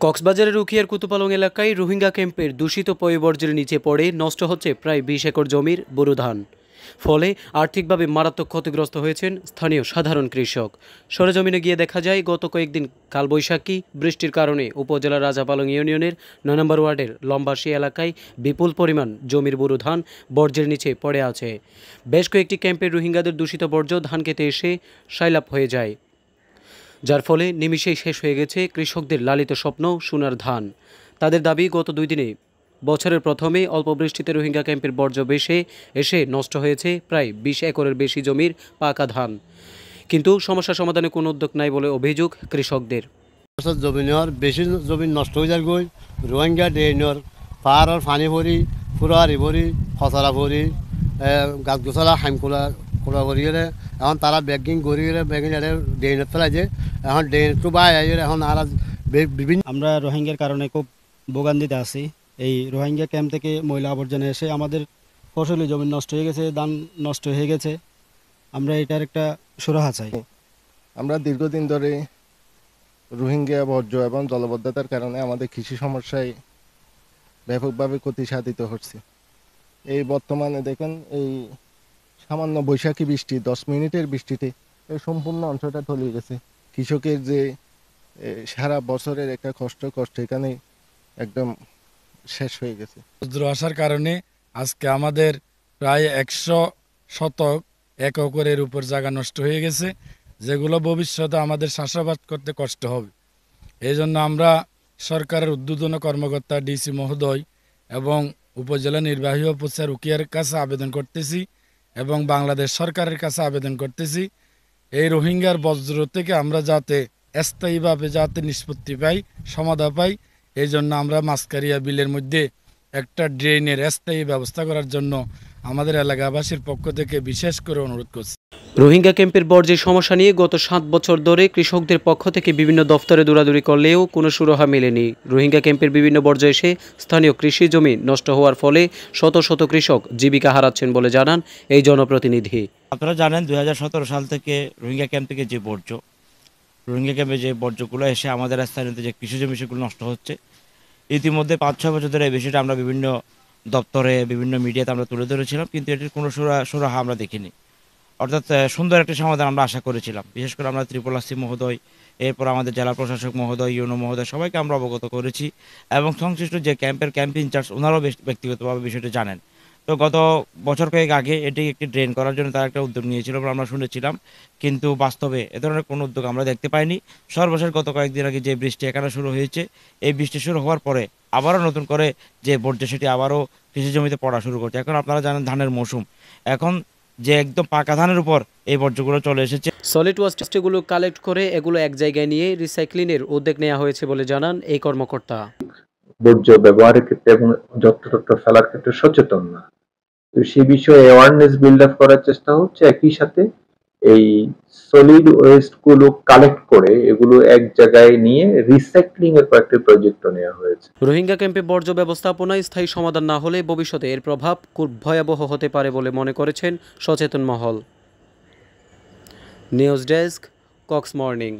কক্সবাজারের উখিয়ার কুতুপালং এলাকায় রোহিঙ্গা ক্যাম্পের দূষিত পয়ঃবর্জ্যের নিচে পড়ে নষ্ট হচ্ছে প্রায় ২০ একর জমির বোরো ধান। ফলে আর্থিকভাবে মারাত্মক ক্ষতিগ্রস্ত হয়েছেন স্থানীয় সাধারণ কৃষক। সরেজমিনে গিয়ে দেখা যায় গত কয়েকদিন কালবৈশাখী বৃষ্টির কারণে উপজেলার রাজাপালং ইউনিয়নের ৯ নম্বর ওয়ার্ডের লম্বাসী এলাকায় বিপুল পরিমাণ জমির বোরো ধান বর্জ্যের নিচে পড়ে আছে। বেশ কয়েকটি ক্যাম্পের রোহিঙ্গাদের দূষিত বর্জ্য ধান খেতে এসে সাইলাপ হয়ে যায়, যার ফলে নিমিষেই শেষ হয়ে গেছে কৃষকদের লালিত স্বপ্ন সোনার ধান। তাদের দাবি, গত ২ দিনে বছরের প্রথমে অল্প বৃষ্টিতে রোহিঙ্গা ক্যাম্পের বর্জ্য বেশে এসে নষ্ট হয়েছে প্রায় ২০ একরের বেশি জমির পাকা ধান, কিন্তু সমস্যা সমাধানে কোনো উদ্যোগ নাই বলে অভিযোগ কৃষকদের। জমিনের বেশি জমি নষ্ট হয়ে যায় গই রোহিঙ্গা ড্রেনের পাহাড়ের পানি ভরি ফুরারি ভরি ফসলা ভরি গাছ গোছলা হাইমকোলা খোলা ভরি গেলে এখন তারা ব্যাগিং গড়ি গেলে ব্যাগিং ড্রেনের ফেলাই যে এখন ড্রেন একটু বাই এখন আর বিভিন্ন আমরা রোহিঙ্গার কারণে খুব ভোগান্তিতে আছি। এই রোহিঙ্গা ক্যাম্প থেকে ময়লা আবর্জনা এসে আমাদের ফসলি জমি নষ্ট হয়ে গেছে, ধান নষ্ট হয়ে গেছে। আমরা এটার একটা সুরাহা চাই। আমরা দীর্ঘদিন ধরে রোহিঙ্গা বর্জ্য এবং জলবদ্ধতার কারণে আমাদের কৃষি সমস্যায় ব্যাপকভাবে ক্ষতি সাধিত হচ্ছে। এই বর্তমানে দেখেন এই সামান্য বৈশাখী বৃষ্টি 10 মিনিটের বৃষ্টিতে এই সম্পূর্ণ অঞ্চলটা তলিয়ে গেছে। কৃষকের যে সারা বছরের একটা কষ্ট এখানে একদম শেষ হয়ে গেছে। বজ্র আসার কারণে আজকে আমাদের প্রায় 100 শতক একরের উপর জায়গা নষ্ট হয়ে গেছে, যেগুলো ভবিষ্যতে আমাদের চাষাবাদ করতে কষ্ট হবে। এই জন্য আমরা সরকারের ঊর্ধ্বতন কর্মকর্তা ডিসি মহোদয় এবং উপজেলা নির্বাহী অফিসার উকিয়ার কাছে আবেদন করতেছি এবং বাংলাদেশ সরকারের কাছে আবেদন করতেছি, এই রোহিঙ্গার বজ্র থেকে আমরা যাতে স্থায়ীভাবে যাতে নিষ্পত্তি পাই, সমাধান পাই। এই জন্য আমরা মাসকারিয়া বিলের মধ্যে একটা ড্রেনের স্থায়ী ব্যবস্থা করার জন্য আমাদের এলাকাবাসীর পক্ষ থেকে বিশেষ করে অনুরোধ করছি। রোহিঙ্গা ক্যাম্পের বর্জ্যের সমস্যা নিয়ে গত ৭ বছর ধরে কৃষকদের পক্ষ থেকে বিভিন্ন দফতরে দৌড়াদৌড়ি করলেও কোনো সুরাহা মেলেনি। রোহিঙ্গা ক্যাম্পের বিভিন্ন বর্জ্য এসে স্থানীয় কৃষি জমি নষ্ট হওয়ার ফলে শত শত কৃষক জীবিকা হারাচ্ছেন বলে জানান এই জনপ্রতিনিধি। আপনারা জানেন ২০১৭ সাল থেকে রোহিঙ্গা ক্যাম্প থেকে যে রোহিঙ্গা ক্যাম্পে যে বর্জ্যগুলো এসে আমাদের স্থানীয় যে কৃষি জমি সেগুলো নষ্ট হচ্ছে। ইতিমধ্যে ৫-৬ বছর ধরে এই বিষয়টা আমরা বিভিন্ন দপ্তরে বিভিন্ন মিডিয়াতে আমরা তুলে ধরেছিলাম, কিন্তু এটির কোনো সুরাহা আমরা দেখিনি। অর্থাৎ সুন্দর একটি সমাধান আমরা আশা করেছিলাম। বিশেষ করে আমরা ত্রিপল আসি মহোদয়, এরপর আমাদের জেলা প্রশাসক মহোদয়, ইউনো মহোদয় সবাইকে আমরা অবগত করেছি এবং সংশ্লিষ্ট যে ক্যাম্প ইনচার্জ ওনারাও ব্যক্তিগতভাবে বিষয়টি জানেন। তো গত বছর কয়েক আগে এটি একটি ড্রেন করার জন্য তারা একটা উদ্যোগ নিয়েছিল আমরা শুনেছিলাম, কিন্তু বাস্তবে এ ধরনের কোনো উদ্যোগ আমরা দেখতে পাইনি। সর্বশেষ গত কয়েকদিন আগে যে বৃষ্টি এখানে শুরু হয়েছে, এই বৃষ্টি শুরু হওয়ার পরে আবারও নতুন করে যে বর্জ্য সেটি আবারও কৃষি জমিতে পড়া শুরু করছে। এখন আপনারা জানেন ধানের মৌসুম, এখন যে একদম পাকা ধানের উপর এই বর্জ্যগুলো চলে এসেছে। সলিড ওয়েস্টগুলো কালেক্ট করে এগুলো এক জায়গায় নিয়ে রিসাইক্লিংয়ের উদ্যোগ নেওয়া হয়েছে বলে জানান এই কর্মকর্তা। বর্জ্য ব্যবহারের ক্ষেত্রে এবং যত্র ফেলার ক্ষেত্রে সচেতন না, তো সেই বিষয়ে অ্যাওয়ারনেস বিল্ড আপ করার চেষ্টা হচ্ছে। একই সাথে এই সলিড ওয়েস্ট গুলো কালেক্ট করে এগুলো এক জায়গায় নিয়ে রিসাইক্লিং এর কয়েকটি প্রজেক্ট নেওয়া হয়েছে। রোহিঙ্গা ক্যাম্পে বর্জ্য ব্যবস্থাপনায় স্থায়ী সমাধান না হলে ভবিষ্যতে এর প্রভাব খুব ভয়াবহ হতে পারে বলে মনে করেছেন সচেতন মহল। News desk, Cox morning.